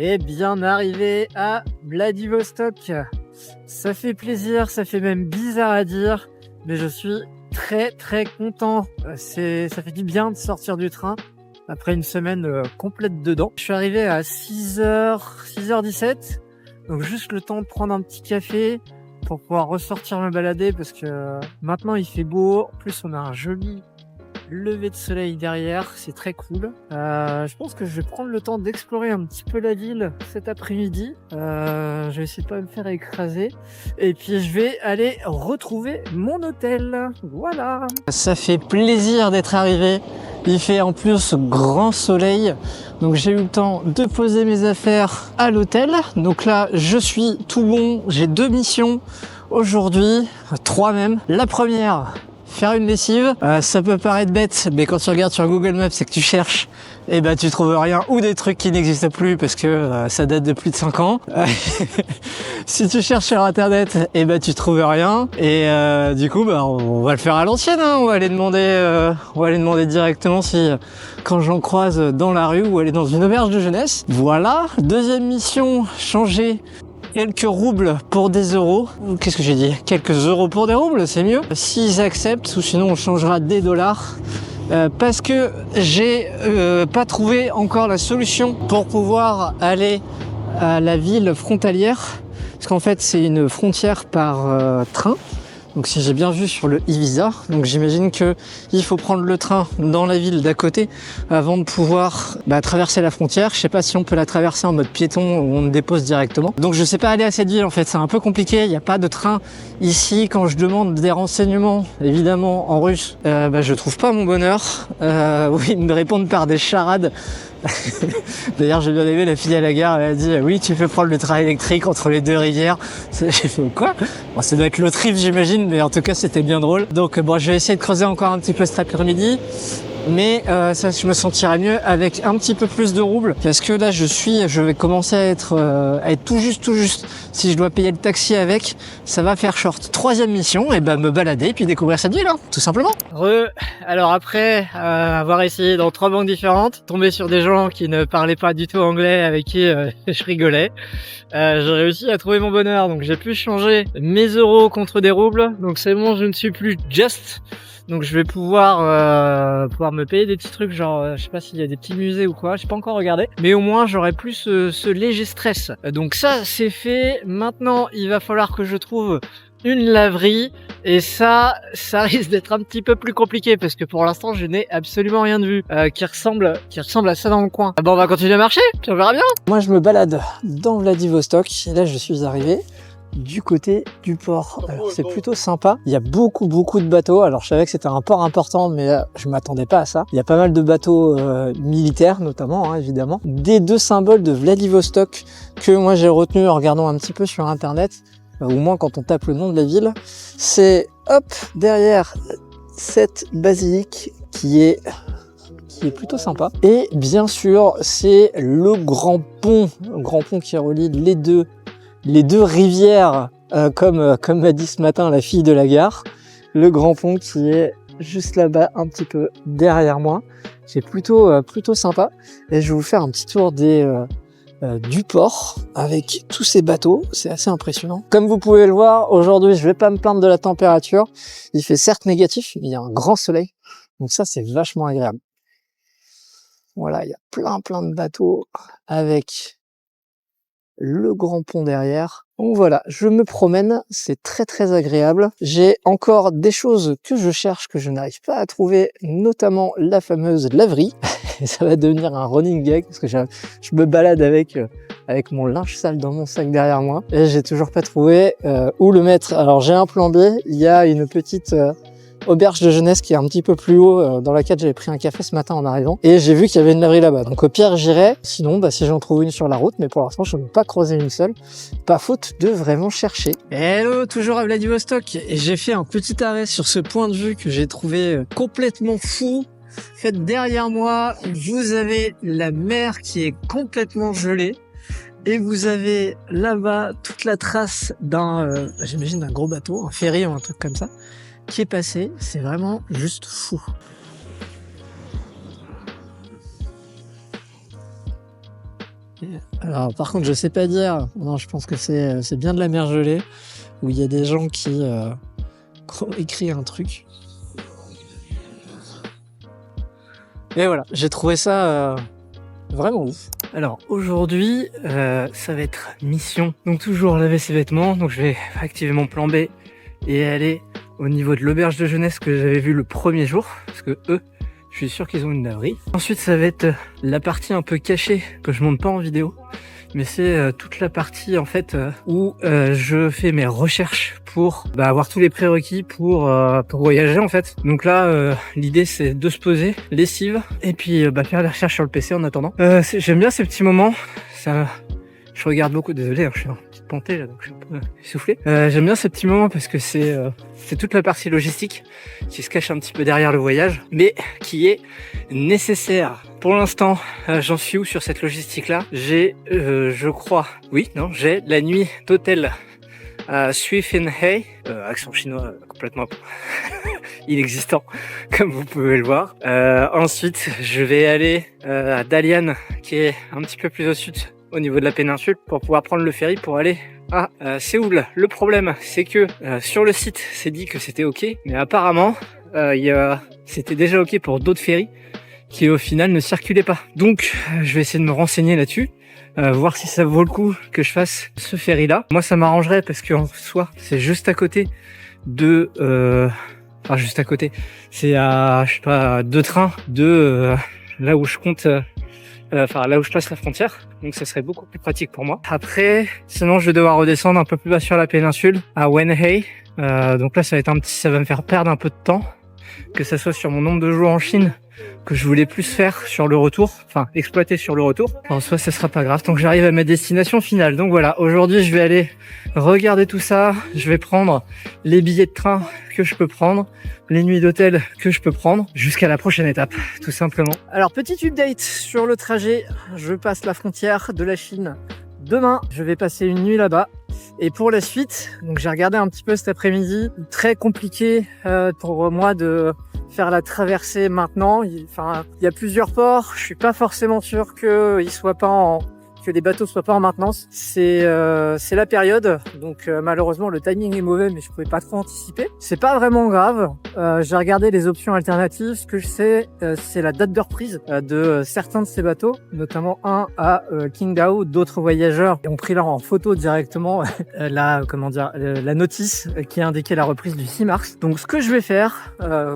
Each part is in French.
Et bien arrivé à Vladivostok. Ça fait plaisir, ça fait même bizarre à dire, mais je suis très content. Ça fait du bien de sortir du train après une semaine complète dedans. Je suis arrivé à 6h17, donc juste le temps de prendre un petit café pour pouvoir ressortir me balader parce que maintenant il fait beau. En plus on a un joli lever de soleil derrière, c'est très cool. Je pense que je vais prendre le temps d'explorer un petit peu la ville cet après-midi. Je vais essayer de pas me faire écraser. Et puis je vais aller retrouver mon hôtel. Voilà. Ça fait plaisir d'être arrivé. Il fait en plus grand soleil. Donc j'ai eu le temps de poser mes affaires à l'hôtel. Donc là, je suis tout bon. J'ai 2 missions aujourd'hui, 3 même. La première, faire une lessive, ça peut paraître bête, mais quand tu regardes sur Google Maps et que tu cherches, et ben tu trouves rien ou des trucs qui n'existent plus parce que ça date de plus de 5 ans. Si tu cherches sur internet, et ben tu trouves rien. Et du coup, bah, on va le faire à l'ancienne. Hein. On va aller demander directement si quand j'en croise dans la rue ou aller dans une auberge de jeunesse. Voilà. Deuxième mission, changer quelques roubles pour des euros. Qu'est-ce que j'ai dit? Quelques euros pour des roubles, c'est mieux. S'ils acceptent, ou sinon on changera des dollars. Parce que j'ai pas trouvé encore la solution pour pouvoir aller à la ville frontalière. Parce qu'en fait, c'est une frontière par train. Donc si j'ai bien vu sur le e-visa, donc j'imagine que il faut prendre le train dans la ville d'à côté avant de pouvoir traverser la frontière. Je sais pas si on peut la traverser en mode piéton ou on me dépose directement. Donc je sais pas aller à cette ville en fait, c'est un peu compliqué, il n'y a pas de train ici. Quand je demande des renseignements, évidemment en russe, je trouve pas mon bonheur. Oui, ils me répondent par des charades. D'ailleurs j'ai bien aimé la fille à la gare, elle a dit oui tu peux prendre le train électrique entre les 2 rivières. J'ai fait quoi? Bon, ça doit être l'autre rive j'imagine, mais en tout cas c'était bien drôle. Donc bon, je vais essayer de creuser encore un petit peu cet après-midi. Mais ça, je me sentirais mieux avec un petit peu plus de roubles parce que là je vais commencer à être tout juste. Si je dois payer le taxi avec, ça va faire short. Troisième mission, et me balader et puis découvrir cette ville, hein, tout simplement. Alors après avoir essayé dans 3 banques différentes, tomber sur des gens qui ne parlaient pas du tout anglais avec qui je rigolais, j'ai réussi à trouver mon bonheur. Donc j'ai pu changer mes euros contre des roubles. Donc c'est bon, je ne suis plus just. Donc je vais pouvoir me payer des petits trucs genre je sais pas s'il y a des petits musées ou quoi, j'ai pas encore regardé, mais au moins j'aurai plus ce léger stress. Donc ça c'est fait. Maintenant il va falloir que je trouve une laverie et ça risque d'être un petit peu plus compliqué parce que pour l'instant je n'ai absolument rien de vu qui ressemble à ça dans le coin. Bon, on va continuer à marcher puis on verra bien. Moi je me balade dans Vladivostok et là je suis arrivé du côté du port. Alors c'est plutôt sympa, il y a beaucoup de bateaux. Alors je savais que c'était un port important mais je m'attendais pas à ça. Il y a pas mal de bateaux militaires notamment, hein, évidemment. Des 2 symboles de Vladivostok que moi j'ai retenu en regardant un petit peu sur internet, au moins quand on tape le nom de la ville, c'est hop derrière cette basilique qui est plutôt sympa. Et bien sûr c'est le grand pont qui relie les deux rivières, comme m'a dit ce matin la fille de la gare. Le grand pont qui est juste là-bas, un petit peu derrière moi. C'est plutôt sympa. Et je vais vous faire un petit tour du port avec tous ces bateaux. C'est assez impressionnant. Comme vous pouvez le voir, aujourd'hui, je vais pas me plaindre de la température. Il fait certes négatif, mais il y a un grand soleil. Donc ça, c'est vachement agréable. Voilà, il y a plein de bateaux avec le grand pont derrière. Donc voilà, je me promène, c'est très agréable. J'ai encore des choses que je cherche, que je n'arrive pas à trouver, notamment la fameuse laverie. Et ça va devenir un running gag parce que je me balade avec mon linge sale dans mon sac derrière moi et j'ai toujours pas trouvé où le mettre. Alors j'ai un plan B, il y a une petite auberge de jeunesse qui est un petit peu plus haut, dans laquelle j'avais pris un café ce matin en arrivant et j'ai vu qu'il y avait une laverie là-bas. Donc au pire j'irai, sinon si j'en trouve une sur la route, mais pour l'instant je n'ai pas croisé une seule, pas faute de vraiment chercher. Hello, toujours à Vladivostok et j'ai fait un petit arrêt sur ce point de vue que j'ai trouvé complètement fou. En fait, derrière moi, vous avez la mer qui est complètement gelée et vous avez là-bas toute la trace j'imagine d'un gros bateau, un ferry ou un truc comme ça, qui est passé. C'est vraiment juste fou. Alors, par contre, je sais pas dire. Non, je pense que c'est bien de la mer gelée, où il y a des gens qui ont écrit un truc. Et voilà, j'ai trouvé ça vraiment ouf. Alors, aujourd'hui, ça va être mission. Donc, toujours laver ses vêtements. Donc, je vais activer mon plan B et aller au niveau de l'auberge de jeunesse que j'avais vu le premier jour. Parce que eux, je suis sûr qu'ils ont une laverie. Ensuite, ça va être la partie un peu cachée que je monte pas en vidéo. Mais c'est toute la partie en fait où je fais mes recherches pour avoir tous les prérequis pour voyager en fait. Donc là, l'idée c'est de se poser, lessive, et puis faire des recherches sur le PC en attendant. J'aime bien ces petits moments. Ça, je regarde beaucoup, désolé, je suis en petite pantée là, donc je suis un peu essoufflé. J'aime bien ces petits moments parce que c'est toute la partie logistique qui se cache un petit peu derrière le voyage, mais qui est nécessaire. Pour l'instant, j'en suis où sur cette logistique-là? J'ai, je crois, j'ai la nuit d'hôtel à Sui Fin Hei, accent chinois complètement inexistant, comme vous pouvez le voir. Ensuite, je vais aller à Dalian, qui est un petit peu plus au sud, au niveau de la péninsule, pour pouvoir prendre le ferry pour aller à Séoul. Le problème, c'est que sur le site, c'est dit que c'était ok, mais apparemment, c'était déjà ok pour d'autres ferries qui au final ne circulaient pas. Donc, je vais essayer de me renseigner là-dessus, voir si ça vaut le coup que je fasse ce ferry-là. Moi, ça m'arrangerait parce qu'en soi, c'est juste à côté de... Enfin, juste à côté. C'est à, je sais pas, 2 trains de là où je compte... là où je passe la frontière, donc ça serait beaucoup plus pratique pour moi. Après, sinon je vais devoir redescendre un peu plus bas sur la péninsule, à Wenhei. Donc là ça va me faire perdre un peu de temps, que ça soit sur mon nombre de jours en Chine, que je voulais plus faire sur le retour, enfin exploiter sur le retour. En soi ça sera pas grave tant que j'arrive à ma destination finale. Donc voilà, aujourd'hui je vais aller regarder tout ça, je vais prendre les billets de train que je peux prendre, les nuits d'hôtel que je peux prendre, jusqu'à la prochaine étape, tout simplement. Alors, petit update sur le trajet, je passe la frontière de la Chine demain, je vais passer une nuit là-bas. Et pour la suite, donc j'ai regardé un petit peu cet après-midi, très compliqué pour moi de faire la traversée maintenant. Il y a plusieurs ports, je suis pas forcément sûr que les bateaux soient pas en maintenance. C'est la période, donc malheureusement le timing est mauvais, mais je pouvais pas trop anticiper. C'est pas vraiment grave. J'ai regardé les options alternatives. Ce que je sais, c'est la date de reprise de certains de ces bateaux, notamment un à Qingdao. D'autres voyageurs ont pris là en photo directement la notice qui indiquait la reprise du 6 mars. Donc ce que je vais faire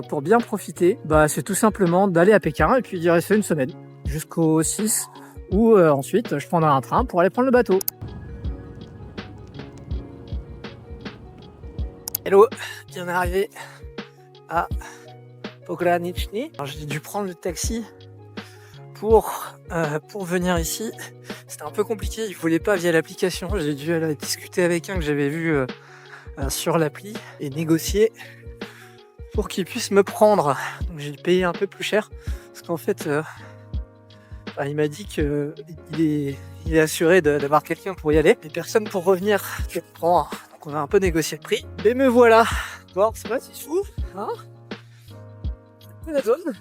pour bien profiter, c'est tout simplement d'aller à Pékin et puis d'y rester une semaine jusqu'au 6. Ou ensuite je prendrai un train pour aller prendre le bateau. Hello, bien arrivé à Pogranichny. J'ai dû prendre le taxi pour venir ici. C'était un peu compliqué, il voulait pas via l'application. J'ai dû aller discuter avec un que j'avais vu sur l'appli et négocier pour qu'il puisse me prendre. Donc j'ai payé un peu plus cher parce qu'en fait il m'a dit qu'il est assuré d'avoir quelqu'un pour y aller, mais personne pour revenir. Je prends. Donc on a un peu négocié le prix. Et me voilà. Bon, c'est pas si fou, hein? C'est la zone.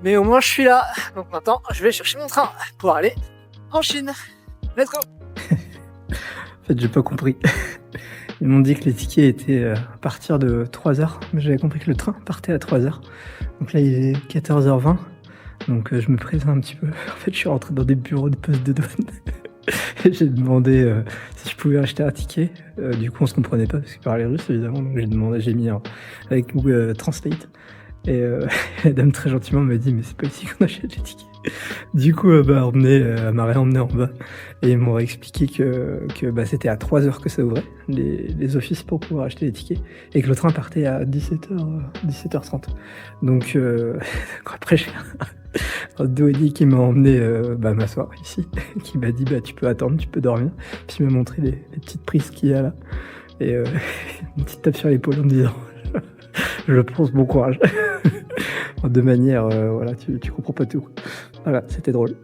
Mais au moins je suis là. Donc maintenant, je vais chercher mon train pour aller en Chine. Let's go. En fait, j'ai pas compris. Ils m'ont dit que les tickets étaient à partir de 3h, mais j'avais compris que le train partait à 3h. Donc là, il est 14h20. Donc je me présente un petit peu. En fait, je suis rentré dans des bureaux de poste de douane. J'ai demandé si je pouvais acheter un ticket. Du coup, on se comprenait pas parce qu'il parlait russe, évidemment. Donc j'ai mis avec Google Translate. Et la dame très gentiment m'a dit mais c'est pas ici qu'on achète les tickets. Du coup, elle m'a réemmené en bas et ils m'ont expliqué que c'était à 3h que ça ouvrait, les offices pour pouvoir acheter les tickets, et que le train partait à 17h30. Donc après, j'ai un douanier qui m'a emmené m'asseoir ici, qui m'a dit tu peux attendre, tu peux dormir, puis il m'a montré les petites prises qu'il y a là, et une petite tape sur l'épaule en me disant je pense bon courage. De manière, tu comprends pas tout. Voilà, c'était drôle.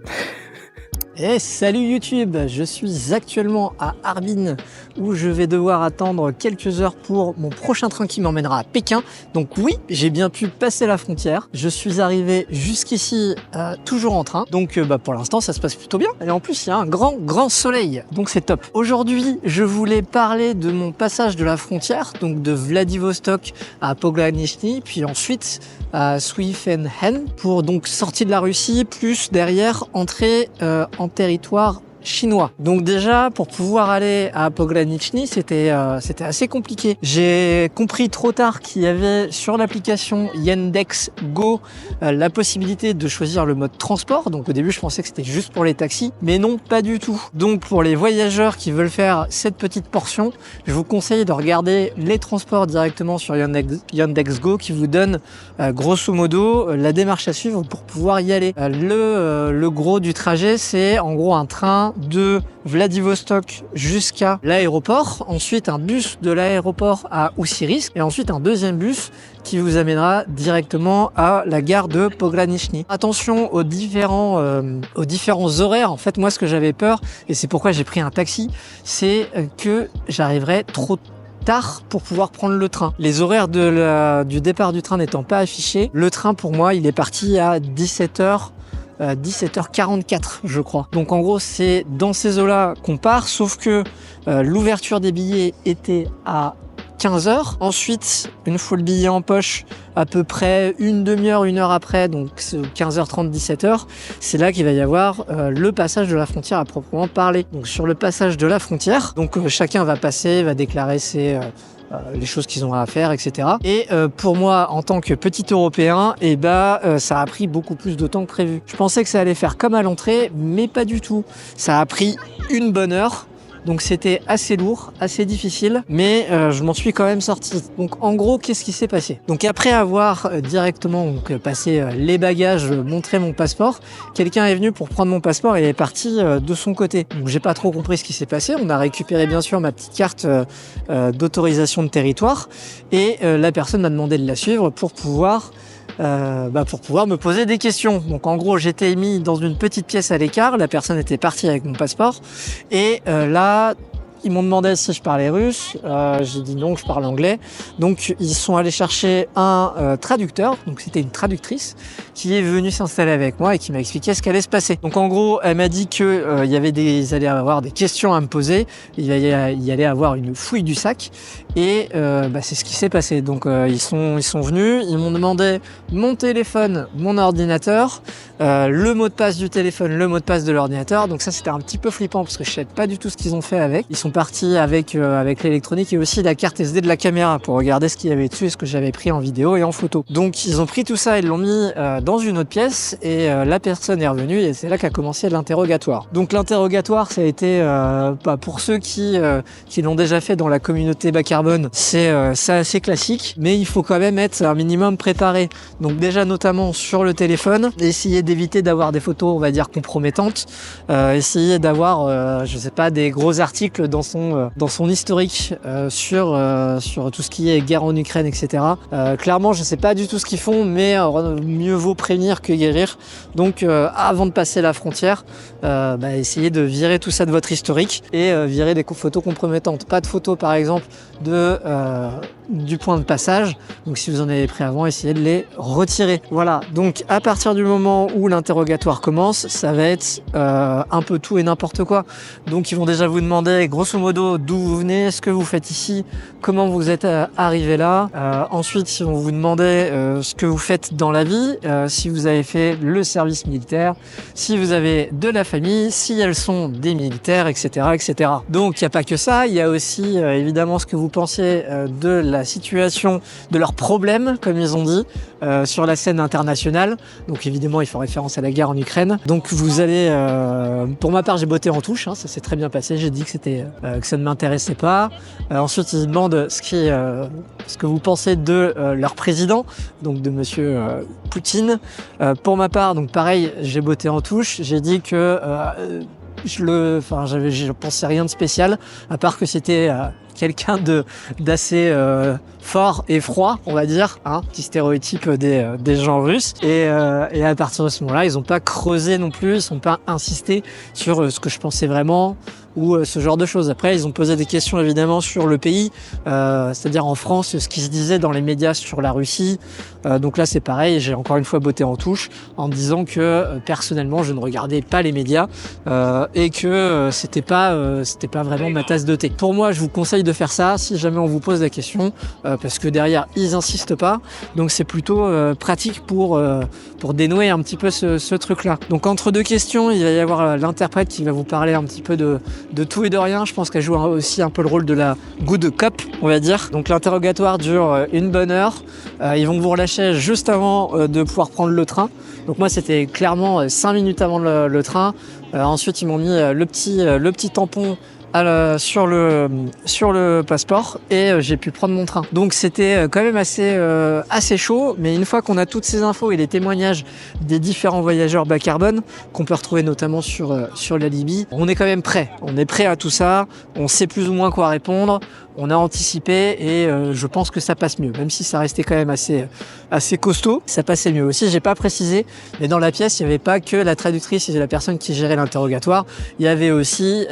Et salut YouTube, je suis actuellement à Harbin où je vais devoir attendre quelques heures pour mon prochain train qui m'emmènera à Pékin. Donc oui, j'ai bien pu passer la frontière. Je suis arrivé jusqu'ici toujours en train. Donc pour l'instant ça se passe plutôt bien. Et en plus il y a un grand soleil, donc c'est top. Aujourd'hui je voulais parler de mon passage de la frontière, donc de Vladivostok à Pogranichny, puis ensuite à Suifenhen pour donc sortir de la Russie, plus derrière entrer en territoire chinois. Donc déjà, pour pouvoir aller à Pogranichny, c'était assez compliqué. J'ai compris trop tard qu'il y avait sur l'application Yandex Go la possibilité de choisir le mode transport. Donc au début, je pensais que c'était juste pour les taxis, mais non, pas du tout. Donc pour les voyageurs qui veulent faire cette petite portion, je vous conseille de regarder les transports directement sur Yandex Go qui vous donne grosso modo la démarche à suivre pour pouvoir y aller. Le gros du trajet, c'est en gros un train de Vladivostok jusqu'à l'aéroport, ensuite un bus de l'aéroport à Ussirisk et ensuite un deuxième bus qui vous amènera directement à la gare de Pogranichny. Attention aux différents horaires. En fait, moi ce que j'avais peur, et c'est pourquoi j'ai pris un taxi, c'est que j'arriverais trop tard pour pouvoir prendre le train. Les horaires du départ du train n'étant pas affichés, le train pour moi il est parti à 17h44 je crois. Donc en gros c'est dans ces eaux-là qu'on part, sauf que l'ouverture des billets était à 15h. Ensuite, une fois le billet en poche, à peu près une demi-heure, une heure après, donc 15h30, 17h, c'est là qu'il va y avoir le passage de la frontière à proprement parler. Donc sur le passage de la frontière, donc chacun va passer, va déclarer les choses qu'ils ont à faire, etc. Et pour moi, en tant que petit Européen, ça a pris beaucoup plus de temps que prévu. Je pensais que ça allait faire comme à l'entrée, mais pas du tout. Ça a pris une bonne heure. Donc c'était assez lourd, assez difficile, mais je m'en suis quand même sorti. Donc en gros, qu'est-ce qui s'est passé? Donc après avoir directement passé les bagages, montré mon passeport, quelqu'un est venu pour prendre mon passeport et est parti de son côté. Donc j'ai pas trop compris ce qui s'est passé. On a récupéré bien sûr ma petite carte d'autorisation de territoire et la personne m'a demandé de la suivre pour pouvoir me poser des questions. Donc en gros j'étais mis dans une petite pièce à l'écart, la personne était partie avec mon passeport et là ils m'ont demandé si je parlais russe, j'ai dit non, je parle anglais. Donc ils sont allés chercher un traducteur, donc c'était une traductrice qui est venue s'installer avec moi et qui m'a expliqué ce qu'allait se passer. Donc en gros, elle m'a dit que il allait avoir des questions à me poser, il allait avoir une fouille du sac et c'est ce qui s'est passé. Donc ils sont venus, ils m'ont demandé mon téléphone, mon ordinateur, le mot de passe du téléphone, le mot de passe de l'ordinateur. Donc ça c'était un petit peu flippant parce que je savais pas du tout ce qu'ils ont fait avec. Ils sont partis avec l'électronique et aussi la carte SD de la caméra pour regarder ce qu'il y avait dessus et ce que j'avais pris en vidéo et en photo. Donc ils ont pris tout ça, ils l'ont mis dans une autre pièce et la personne est revenue et c'est là qu'a commencé l'interrogatoire. Donc l'interrogatoire ça a été pour ceux qui l'ont déjà fait dans la communauté bas carbone, c'est assez classique, mais il faut quand même être un minimum préparé. Donc déjà notamment sur le téléphone, essayer d'éviter d'avoir des photos on va dire compromettantes, essayer d'avoir je sais pas des gros articles dans son historique sur tout ce qui est guerre en Ukraine, etc. Clairement, je sais pas du tout ce qu'ils font, mais mieux vaut prévenir que guérir. Donc, avant de passer la frontière, essayez de virer tout ça de votre historique et virer des photos compromettantes. Pas de photos, par exemple, du point de passage. Donc, si vous en avez pris avant, essayez de les retirer. Voilà. Donc, à partir du moment où l'interrogatoire commence, ça va être un peu tout et n'importe quoi. Donc, ils vont déjà vous demander grosso modo d'où vous venez, ce que vous faites ici, comment vous êtes arrivé là. Ensuite, ils vont vous demander ce que vous faites dans la vie, si vous avez fait le service militaire, si vous avez de la famille, si elles sont des militaires, etc., etc. Donc, il n'y a pas que ça. Il y a aussi évidemment ce que vous pensez de la situation, de leurs problèmes, comme ils ont dit, sur la scène internationale. Donc, évidemment, ils font référence à la guerre en Ukraine. Donc, vous allez, pour ma part, j'ai botté en touche. Ça s'est très bien passé. J'ai dit que ça ne m'intéressait pas. Ensuite, ils demandent ce que vous pensez de leur président, donc de monsieur Poutine. Pour ma part, donc pareil, j'ai botté en touche. J'ai dit que je pensais rien de spécial, à part que c'était quelqu'un d'assez fort et froid, on va dire, hein, petit stéréotype des gens russes. Et à partir de ce moment-là, ils n'ont pas creusé non plus, ils n'ont pas insisté sur ce que je pensais vraiment ou ce genre de choses. Après, ils ont posé des questions évidemment sur le pays, c'est-à-dire en France, ce qui se disait dans les médias sur la Russie. Donc là, c'est pareil, j'ai encore une fois botté en touche en disant que personnellement, je ne regardais pas les médias et que c'était pas vraiment ma tasse de thé. Pour moi, je vous conseille de faire ça si jamais on vous pose la question, parce que derrière, ils insistent pas. Donc c'est plutôt pratique pour dénouer un petit peu ce truc-là. Donc entre deux questions, il va y avoir l'interprète qui va vous parler un petit peu de tout et de rien. Je pense qu'elle joue aussi un peu le rôle de la good cop, on va dire. Donc l'interrogatoire dure une bonne heure. Ils vont vous relâcher juste avant de pouvoir prendre le train. Donc moi, c'était clairement 5 minutes avant le train. Ensuite, ils m'ont mis le petit tampon sur le passeport et j'ai pu prendre mon train. Donc c'était quand même assez chaud, mais une fois qu'on a toutes ces infos et les témoignages des différents voyageurs bas carbone qu'on peut retrouver notamment sur la Libye, on est quand même prêt. On est prêt à tout ça, on sait plus ou moins quoi répondre, on a anticipé et je pense que ça passe mieux, même si ça restait quand même assez costaud, ça passait mieux. Aussi, j'ai pas précisé, mais dans la pièce, il n'y avait pas que la traductrice et la personne qui gérait l'interrogatoire, il y avait aussi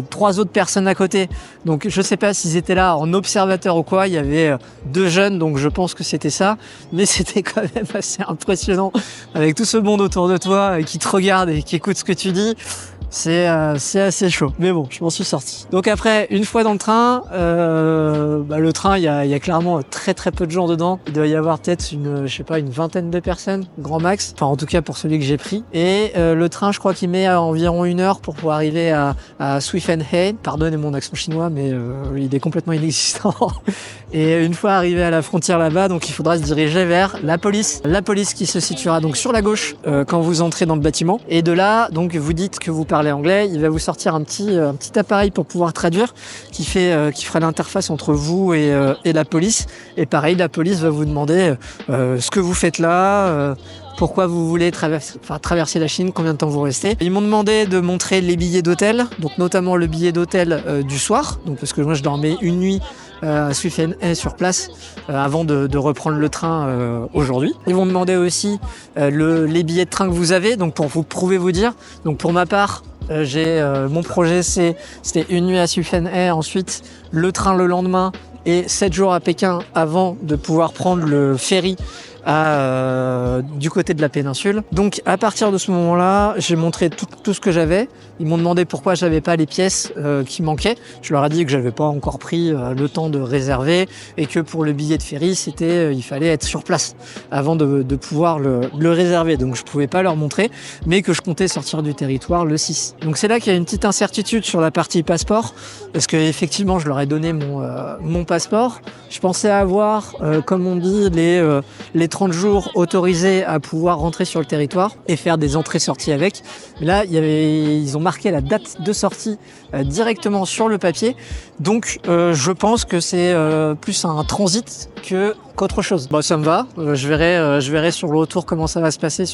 3 autres personnes à côté. Donc je sais pas s'ils étaient là en observateur ou quoi, il y avait 2 jeunes, donc je pense que c'était ça, mais c'était quand même assez impressionnant avec tout ce monde autour de toi qui te regarde et qui écoute ce que tu dis. C'est assez chaud, mais bon, je m'en suis sorti. Donc après, une fois dans le train, le train, il y a clairement très peu de gens dedans. Il doit y avoir peut-être une vingtaine de personnes, grand max. Enfin, en tout cas pour celui que j'ai pris. Et le train, je crois qu'il met environ 1 heure pour pouvoir arriver à Swifenhain. Pardonnez mon accent chinois, mais il est complètement inexistant. Et une fois arrivé à la frontière là-bas, donc il faudra se diriger vers la police qui se situera donc sur la gauche quand vous entrez dans le bâtiment. Et de là, donc vous dites que vous parlez anglais, il va vous sortir un petit appareil pour pouvoir traduire qui fera l'interface entre vous et la police. Et pareil, la police va vous demander ce que vous faites là. Pourquoi vous voulez traverser la Chine, combien de temps vous restez. Ils m'ont demandé de montrer les billets d'hôtel, donc notamment le billet d'hôtel du soir, donc parce que moi je dormais une nuit à Swifenhain sur place avant de reprendre le train aujourd'hui. Ils vont demander aussi les billets de train que vous avez, donc pour vous prouver vous dire. Donc pour ma part, mon projet c'était une nuit à Swifenhain, ensuite le train le lendemain et 7 jours à Pékin avant de pouvoir prendre le ferry du côté de la péninsule. Donc à partir de ce moment-là, j'ai montré tout ce que j'avais. Ils m'ont demandé pourquoi j'avais pas les pièces qui manquaient. Je leur ai dit que j'avais pas encore pris le temps de réserver et que pour le billet de ferry, il fallait être sur place avant de pouvoir le réserver. Donc je pouvais pas leur montrer, mais que je comptais sortir du territoire le 6. Donc c'est là qu'il y a une petite incertitude sur la partie passeport, parce que effectivement, je leur ai donné mon passeport. Je pensais avoir, comme on dit, les 30 jours autorisés à pouvoir rentrer sur le territoire et faire des entrées-sorties avec. Mais là, ils ont marqué la date de sortie directement sur le papier. Donc, je pense que c'est plus un transit qu'autre chose. Bon, ça me va. Je verrai sur le retour comment ça va se passer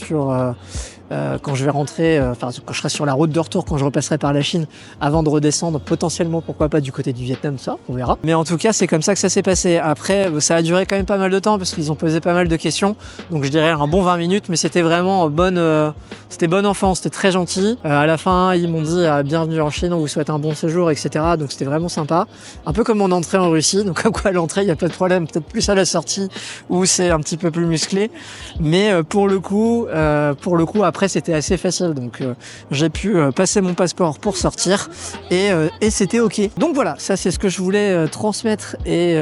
quand je vais rentrer, quand je serai sur la route de retour, quand je repasserai par la Chine, avant de redescendre, potentiellement, pourquoi pas du côté du Vietnam, ça, on verra. Mais en tout cas, c'est comme ça que ça s'est passé. Après, ça a duré quand même pas mal de temps, parce qu'ils ont posé pas mal de questions. Donc je dirais un bon 20 minutes, mais c'était vraiment c'était bon enfant, c'était très gentil. À la fin, ils m'ont dit bienvenue en Chine, on vous souhaite un bon séjour, etc. Donc c'était vraiment sympa. Un peu comme mon entrée en Russie, donc comme quoi à l'entrée, il n'y a pas de problème, peut-être plus à la sortie, où c'est un petit peu plus musclé. Mais pour le coup, après, c'était assez facile. Donc j'ai pu passer mon passeport pour sortir et c'était ok. Donc voilà, ça c'est ce que je voulais transmettre et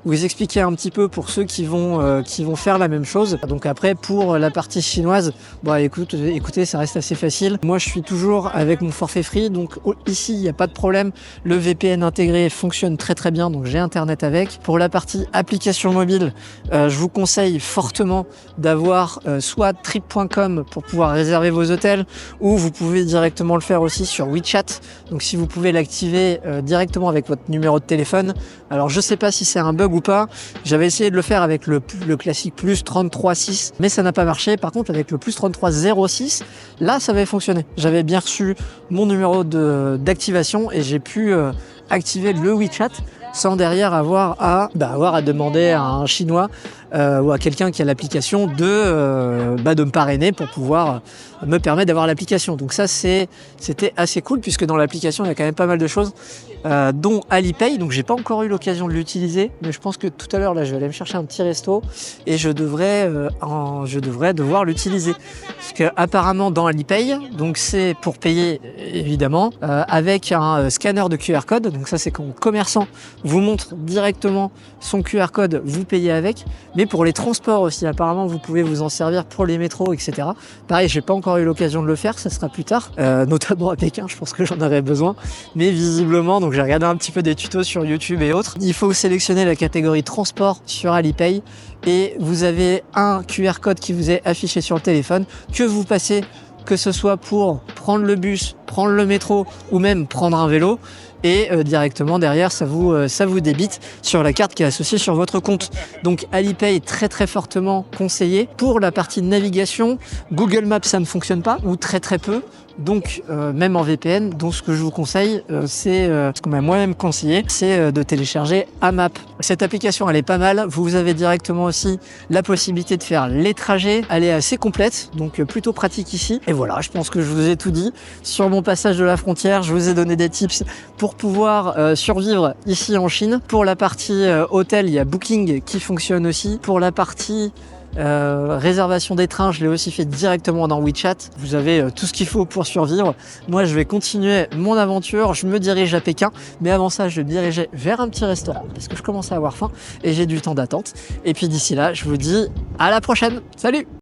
vous expliquer un petit peu pour ceux qui vont faire la même chose. Donc après, pour la partie chinoise, écoutez, ça reste assez facile. Moi, je suis toujours avec mon forfait free, donc ici, il n'y a pas de problème. Le VPN intégré fonctionne très bien, donc j'ai internet avec. Pour la partie application mobile, je vous conseille fortement d'avoir soit trip.com pour pouvoir réserver vos hôtels, ou vous pouvez directement le faire aussi sur WeChat. Donc si vous pouvez l'activer directement avec votre numéro de téléphone. Alors je sais pas si c'est un bug ou pas. J'avais essayé de le faire avec le classique plus 33.6, mais ça n'a pas marché. Par contre, avec le plus 33.06, là ça avait fonctionné. J'avais bien reçu mon numéro d'activation et j'ai pu activer le WeChat. sans derrière avoir à demander à un Chinois ou à quelqu'un qui a l'application de me parrainer pour pouvoir me permettre d'avoir l'application. Donc ça, c'était assez cool puisque dans l'application, il y a quand même pas mal de choses, dont Alipay. Donc j'ai pas encore eu l'occasion de l'utiliser, mais je pense que tout à l'heure, là, je vais aller me chercher un petit resto et je devrais devoir l'utiliser. Parce que apparemment dans Alipay, donc c'est pour payer évidemment avec un scanner de QR code. Donc ça, c'est quand le commerçant vous montre directement son QR code, vous payez avec. Mais pour les transports aussi, apparemment, vous pouvez vous en servir pour les métros, etc. Pareil, j'ai pas encore eu l'occasion de le faire, ça sera plus tard, notamment à Pékin, je pense que j'en aurai besoin. Mais visiblement, donc j'ai regardé un petit peu des tutos sur YouTube et autres. Il faut sélectionner la catégorie transport sur Alipay et vous avez un QR code qui vous est affiché sur le téléphone que vous passez, que ce soit pour prendre le bus, prendre le métro ou même prendre un vélo. Et directement derrière, ça vous débite sur la carte qui est associée sur votre compte. Donc Alipay est très très fortement conseillé. Pour la partie de navigation, Google Maps ça ne fonctionne pas ou très très peu. Donc même en VPN, donc ce que je vous conseille, c'est ce qu'on m'a moi-même conseillé, c'est de télécharger Amap. Cette application elle est pas mal, vous avez directement aussi la possibilité de faire les trajets, elle est assez complète, donc plutôt pratique ici. Et voilà, je pense que je vous ai tout dit. Sur mon passage de la frontière, je vous ai donné des tips pour pouvoir survivre ici en Chine. Pour la partie hôtel, il y a Booking qui fonctionne aussi. Pour la partie réservation des trains, je l'ai aussi fait directement dans WeChat. Vous avez tout ce qu'il faut pour survivre. Moi, je vais continuer mon aventure. Je me dirige à Pékin, mais avant ça, je vais me diriger vers un petit restaurant parce que je commence à avoir faim et j'ai du temps d'attente. Et puis d'ici là, je vous dis à la prochaine. Salut!